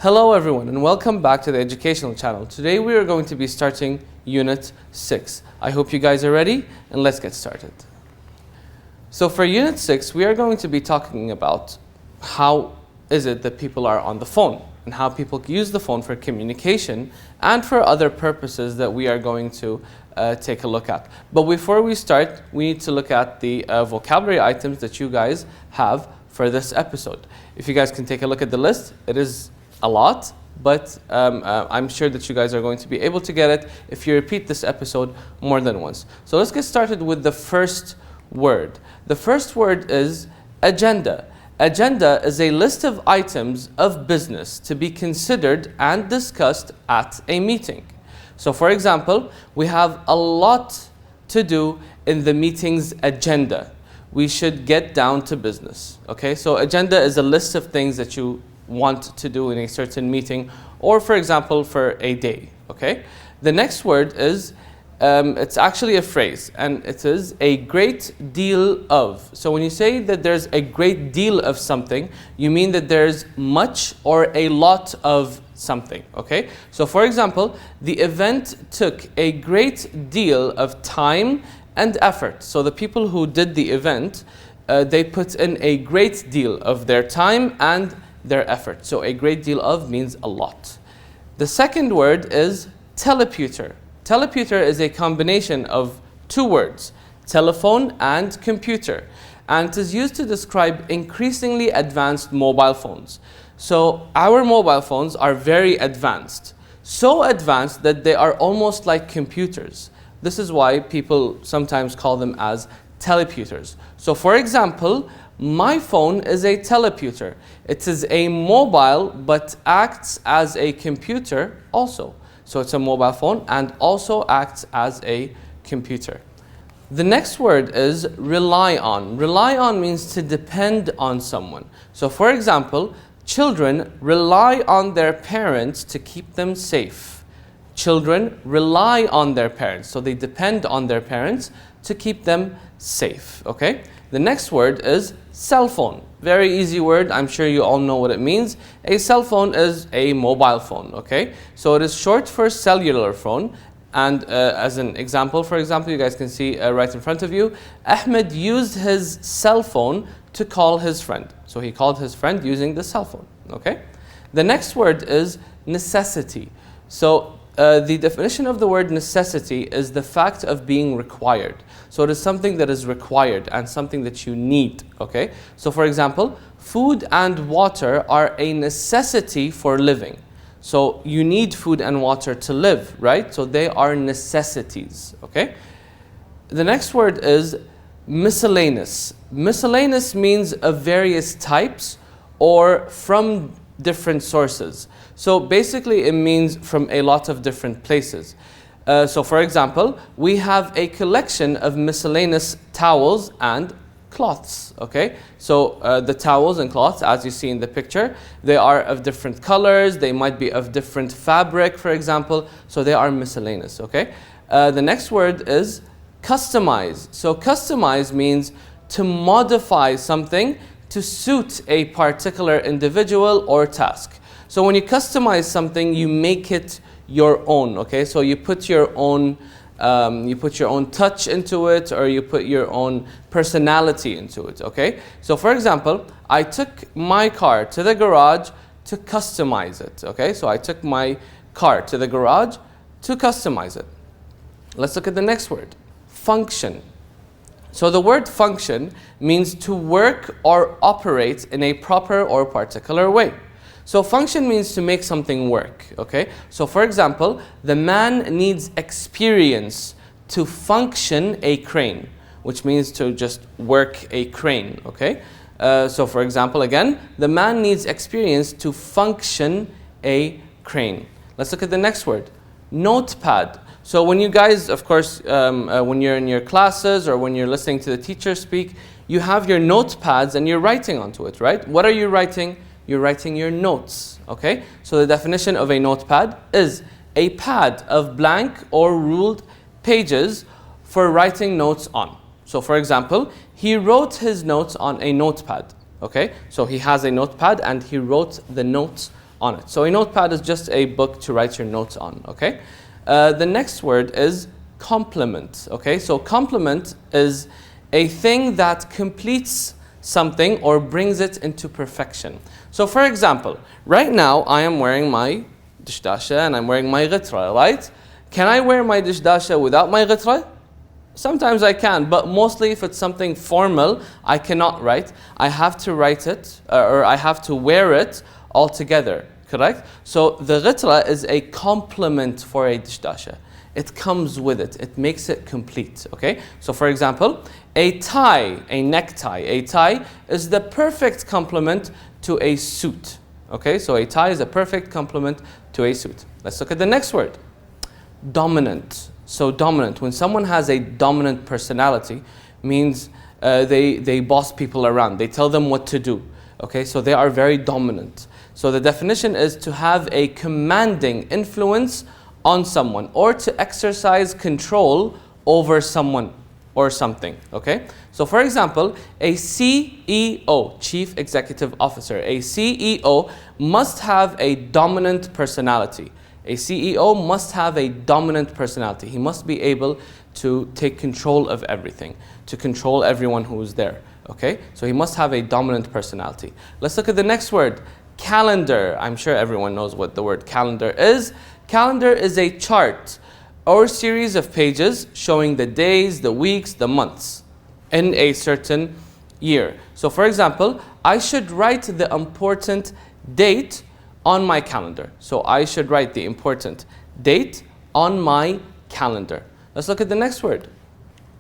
Hello everyone and welcome back to the educational channel. Today we are going to be starting Unit 6. I hope you guys are ready and let's get started. So for Unit 6 we are going to be talking about how is it that people are on the phone and how people use the phone for communication and for other purposes that we are going to take a look at. But before we start, we need to look at the vocabulary items that you guys have for this episode. If you guys can take a look at the list, it is a lot, but I'm sure that you guys are going to be able to get it if you repeat this episode more than once. So let's get started with the first word. The first word is agenda. Agenda is a list of items of business to be considered and discussed at a meeting. So for example, we have a lot to do in the meeting's agenda. We should get down to business. Okay, so agenda is a list of things that you want to do in a certain meeting, or for example, for a day. Okay, the next word is, it's actually a phrase, and it is a great deal of. So when you say that there's a great deal of something, you mean that there's much or a lot of something. Okay, so for example, the event took a great deal of time and effort. So the people who did the event, they put in a great deal of their time and their effort. So a great deal of means a lot. The second word is telepeter. Telepeter is a combination of two words, telephone and computer, and it is used to describe increasingly advanced mobile phones. So our mobile phones are very advanced, so advanced that they are almost like computers. This is why people sometimes call them as telepeters. So for example, my phone is a telepeter. It is a mobile but acts as a computer also. So it's a mobile phone and also acts as a computer. The next word is rely on. Rely on means to depend on someone. So for example, children rely on their parents to keep them safe. Children rely on their parents, so they depend on their parents to keep them safe. Okay? The next word is cell phone. Very easy word. I'm sure you all know what it means. A cell phone is a mobile phone. Okay, so it is short for cellular phone. And as an example, for example, you guys can see right in front of you, Ahmed used his cell phone to call his friend. So he called his friend using the cell phone. Okay. The next word is necessity. So the definition of the word necessity is the fact of being required. So it is something that is required and something that you need. Okay. So for example, food and water are a necessity for living. So you need food and water to live, right? So they are necessities. Okay. The next word is miscellaneous. Miscellaneous means of various types or from different sources. So basically it means from a lot of different places. So for example, we have a collection of miscellaneous towels and cloths. Okay, so the towels and cloths, as you see in the picture, they are of different colors, they might be of different fabric, for example, so they are miscellaneous. Okay, the next word is customize. So customize means to modify something to suit a particular individual or task. So when you customize something, you make it your own. Okay, so you put your own touch into it, or you put your own personality into it. Okay, so for example, I took my car to the garage to customize it. Okay, so I took my car to the garage to customize it. Let's look at the next word, function. So the word function means to work or operate in a proper or particular way. So function means to make something work. Okay, so for example, the man needs experience to function a crane, which means to just work a crane. Okay, so for example, again, the man needs experience to function a crane. Let's look at the next word, notepad. So when you guys, of course, when you're in your classes or when you're listening to the teacher speak, you have your notepads and you're writing onto it, right? What are you writing? You're writing your notes. Okay, so the definition of a notepad is a pad of blank or ruled pages for writing notes on. So for example, he wrote his notes on a notepad. Okay, so he has a notepad and he wrote the notes on it. So a notepad is just a book to write your notes on, okay? The next word is complement, okay? So complement is a thing that completes something or brings it into perfection. So for example, right now I am wearing my dishdasha and I'm wearing my ghitra, right? Can I wear my dishdasha without my ghitra? Sometimes I can, but mostly if it's something formal, I cannot write. I have to write it, or I have to wear it all together, correct? So the ghitra is a complement for a dishdasha. It comes with it. It makes it complete, okay? So for example, a tie, a necktie, a tie is the perfect complement to a suit, okay? So a tie is a perfect complement to a suit. Let's look at the next word, dominant. So dominant, when someone has a dominant personality, means they boss people around. They tell them what to do, okay? So they are very dominant. So the definition is to have a commanding influence on someone or to exercise control over someone or something, okay? So for example, a CEO, Chief Executive Officer, a CEO must have a dominant personality. A CEO must have a dominant personality. He must be able to take control of everything, to control everyone who is there, okay? So he must have a dominant personality. Let's look at the next word, calendar. I'm sure everyone knows what the word calendar is. Calendar is a chart or series of pages showing the days, the weeks, the months in a certain year. So for example, I should write the important date on my calendar. So I should write the important date on my calendar. Let's look at the next word,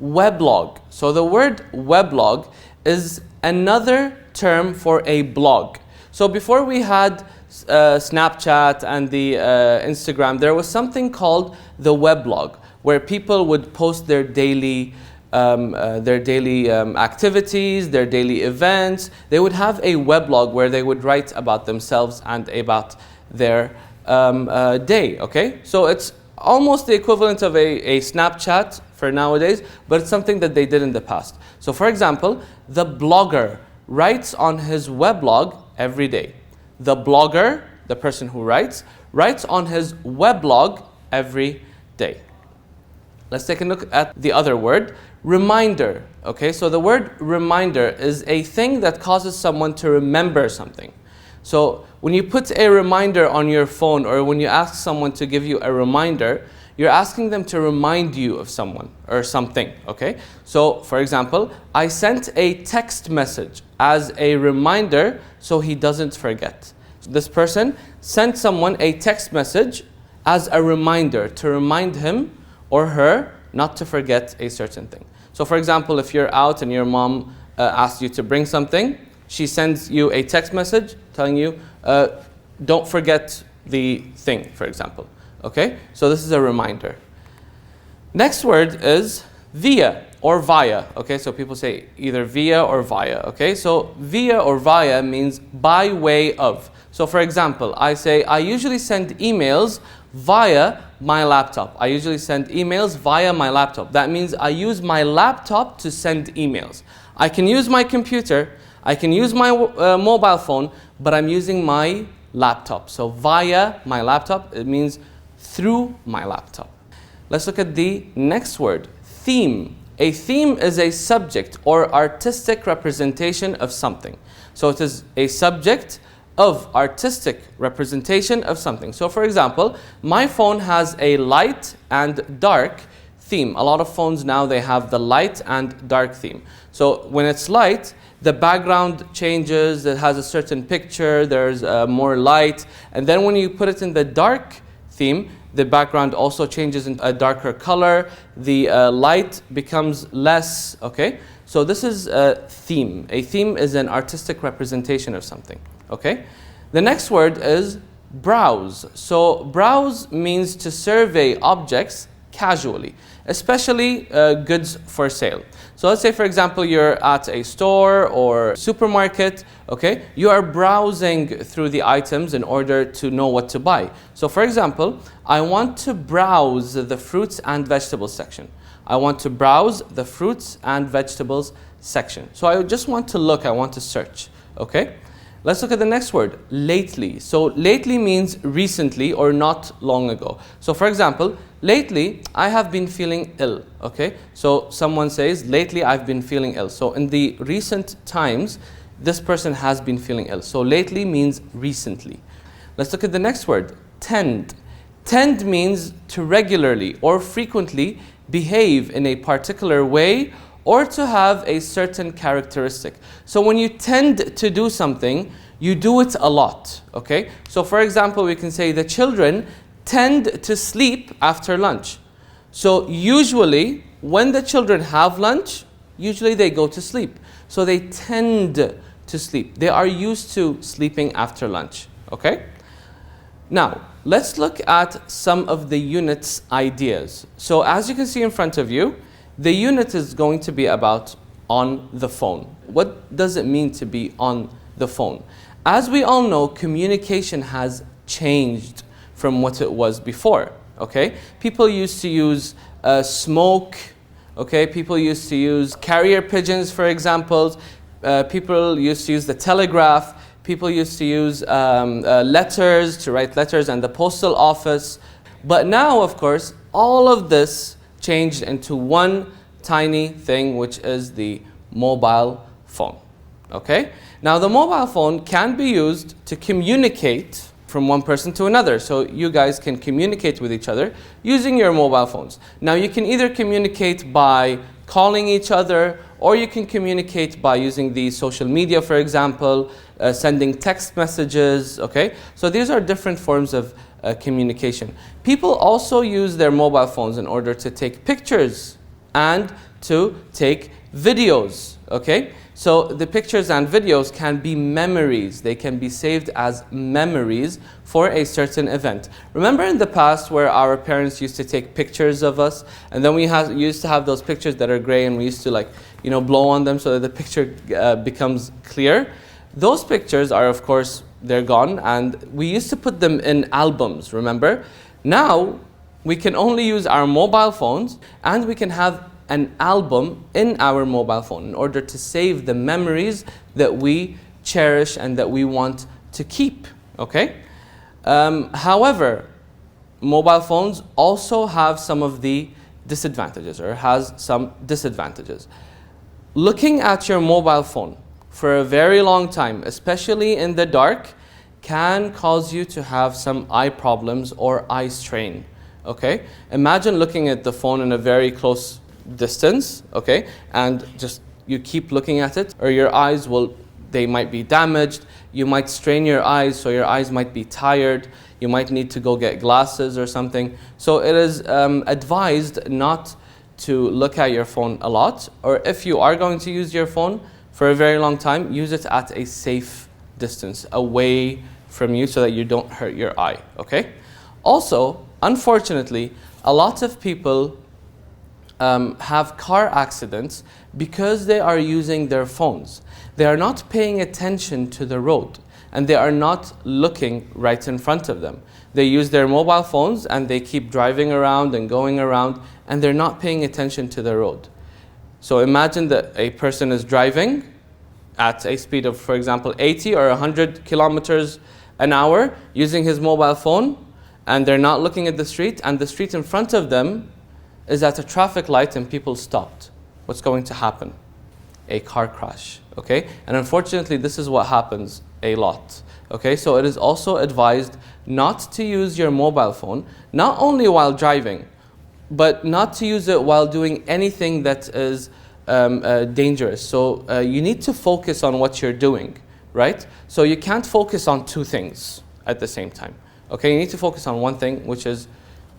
weblog. So the word weblog is another term for a blog. So before we had Snapchat and the Instagram, there was something called the weblog, where people would post their daily activities, their daily events. They would have a weblog where they would write about themselves and about their day, okay? So it's almost the equivalent of a Snapchat for nowadays, but it's something that they did in the past. So for example, the blogger writes on his weblog every day. The blogger, the person who writes on his weblog every day. Let's take a look at the other word, reminder. Okay, so the word reminder is a thing that causes someone to remember something. So when you put a reminder on your phone or when you ask someone to give you a reminder, you're asking them to remind you of someone or something, okay? So for example, I sent a text message as a reminder so he doesn't forget. This person sent someone a text message as a reminder to remind him or her not to forget a certain thing. So for example, if you're out and your mom asks you to bring something, she sends you a text message telling you, don't forget the thing, for example. Okay, so this is a reminder. Next word is via or via. Okay, so people say either via or via. Okay, so via or via means by way of. So for example, I say I usually send emails via my laptop. I usually send emails via my laptop. That means I use my laptop to send emails. I can use my computer, I can use my mobile phone, but I'm using my laptop. So via my laptop, it means through my laptop. Let's look at the next word, theme. A theme is a subject or artistic representation of something. So it is a subject of artistic representation of something. So for example, my phone has a light and dark theme. A lot of phones now, they have the light and dark theme. So when it's light, the background changes, it has a certain picture, there's more light. And then when you put it in the dark theme, the background also changes into a darker color, the light becomes less, okay? So this is a theme. A theme is an artistic representation of something, okay? The next word is browse. So browse means to survey objects casually, especially goods for sale. So let's say, for example, you're at a store or supermarket, okay? You are browsing through the items in order to know what to buy. So for example, I want to browse the fruits and vegetables section. I want to browse the fruits and vegetables section. So I just want to look, I want to search, okay? Let's look at the next word, lately. So lately means recently or not long ago. So for example, lately I have been feeling ill, okay? So someone says, lately I've been feeling ill. So in the recent times, this person has been feeling ill. So lately means recently. Let's look at the next word, tend. Tend means to regularly or frequently behave in a particular way or to have a certain characteristic. So when you tend to do something, you do it a lot, okay? So for example, we can say the children tend to sleep after lunch. So usually, when the children have lunch, usually they go to sleep. So they tend to sleep. They are used to sleeping after lunch, okay? Now, let's look at some of the unit's ideas. So as you can see in front of you, the unit is going to be about on the phone. What does it mean to be on the phone? As we all know, communication has changed from what it was before, okay? People used to use smoke, okay? People used to use carrier pigeons, for example. People used to use the telegraph. People used to use letters, to write letters, and the postal office. But now, of course, all of this changed into one tiny thing, which is the mobile phone, okay? Now, the mobile phone can be used to communicate from one person to another. So you guys can communicate with each other using your mobile phones. Now, you can either communicate by calling each other, or you can communicate by using the social media, for example, sending text messages, okay? So these are different forms of communication. People also use their mobile phones in order to take pictures and to take videos, okay? So the pictures and videos can be memories. They can be saved as memories for a certain event. Remember in the past where our parents used to take pictures of us, and then we used to have those pictures that are gray, and we used to, like, you know, blow on them so that the picture becomes clear. Those pictures are, of course, they're gone, and we used to put them in albums, remember? Now, we can only use our mobile phones, and we can have an album in our mobile phone in order to save the memories that we cherish and that we want to keep, okay? However, mobile phones also have some of the disadvantages, or has some disadvantages. Looking at your mobile phone for a very long time, especially in the dark, can cause you to have some eye problems or eye strain, okay? Imagine looking at the phone in a very close distance, okay, and just you keep looking at it, or your eyes they might be damaged. You might strain your eyes, so your eyes might be tired. You might need to go get glasses or something. So it is advised not to look at your phone a lot, or if you are going to use your phone for a very long time, use it at a safe distance away from you so that you don't hurt your eye, okay? Also, unfortunately, a lot of people have car accidents because they are using their phones. They are not paying attention to the road, and they are not looking right in front of them. They use their mobile phones and they keep driving around and going around, and they're not paying attention to the road. So imagine that a person is driving at a speed of, for example, 80 or 100 kilometers an hour using his mobile phone, and they're not looking at the street, and the street in front of them is at a traffic light and people stopped. What's going to happen? A car crash, okay? And unfortunately, this is what happens a lot, okay? So it is also advised not to use your mobile phone, not only while driving, but not to use it while doing anything that is dangerous. So you need to focus on what you're doing, right? So you can't focus on two things at the same time, okay? You need to focus on one thing, which is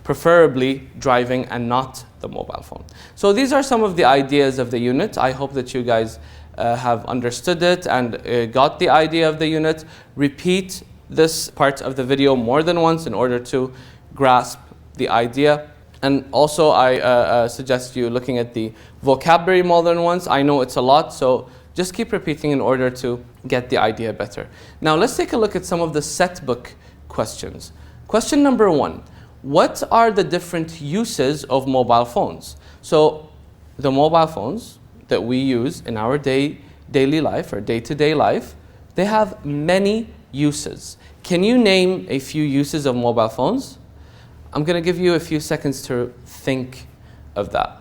preferably driving and not the mobile phone. So these are some of the ideas of the unit. I hope that you guys have understood it and got the idea of the unit. Repeat this part of the video more than once in order to grasp the idea. And also I suggest you looking at the vocabulary more than once. I know it's a lot, so just keep repeating in order to get the idea better. Now let's take a look at some of the set book questions. Question number 1. What are the different uses of mobile phones? So the mobile phones that we use in our daily life or day-to-day life They have many uses. Can you name a few uses of mobile phones? I'm going to give you a few seconds to think of that.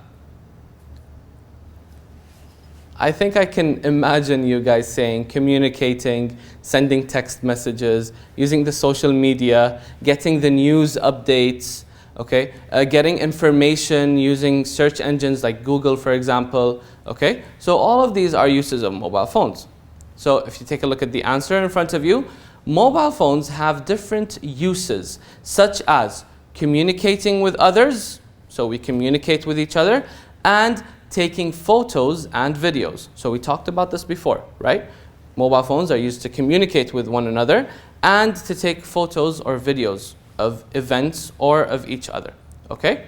I think I can imagine you guys saying communicating, sending text messages, using the social media, getting the news updates, okay? Getting information using search engines like Google, for example, okay? So all of these are uses of mobile phones. So if you take a look at the answer in front of you, mobile phones have different uses, such as communicating with others, so we communicate with each other, and taking photos and videos. So we talked about this before, right? Mobile phones are used to communicate with one another and to take photos or videos of events or of each other, okay?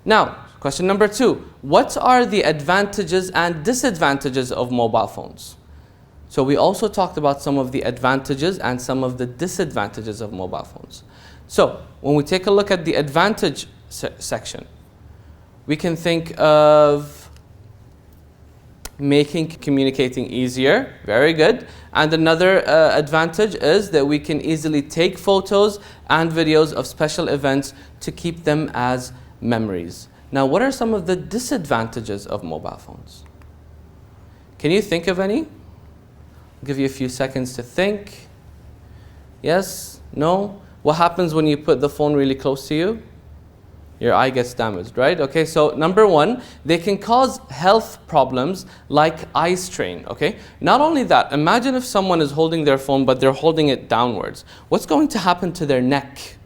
Now, question number 2. What are the advantages and disadvantages of mobile phones? So we also talked about some of the advantages and some of the disadvantages of mobile phones. So when we take a look at the advantage section, we can think of making communicating easier. Very good. And another advantage is that we can easily take photos and videos of special events to keep them as memories. Now, what are some of the disadvantages of mobile phones? Can you think of any? I'll give you a few seconds to think. Yes? No? What happens when you put the phone really close to you? Your eye gets damaged, right? Okay, so number 1, they can cause health problems like eye strain, okay? Not only that, imagine if someone is holding their phone but they're holding it downwards. What's going to happen to their neck?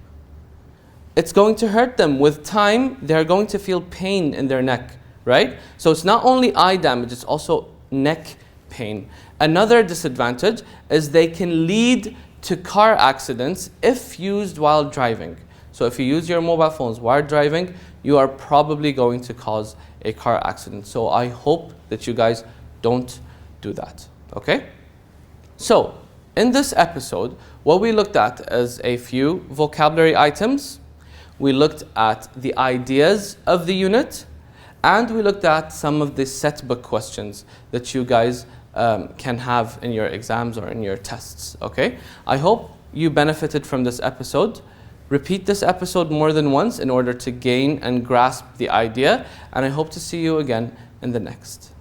It's going to hurt them. With time, they're going to feel pain in their neck, right? So it's not only eye damage, it's also neck pain. Another disadvantage is they can lead to car accidents if used while driving. So if you use your mobile phones while driving, you are probably going to cause a car accident. So I hope that you guys don't do that, okay? So in this episode, what we looked at is a few vocabulary items. We looked at the ideas of the unit, and we looked at some of the set book questions that you guys can have in your exams or in your tests, okay? I hope you benefited from this episode. Repeat this episode more than once in order to gain and grasp the idea, and I hope to see you again in the next.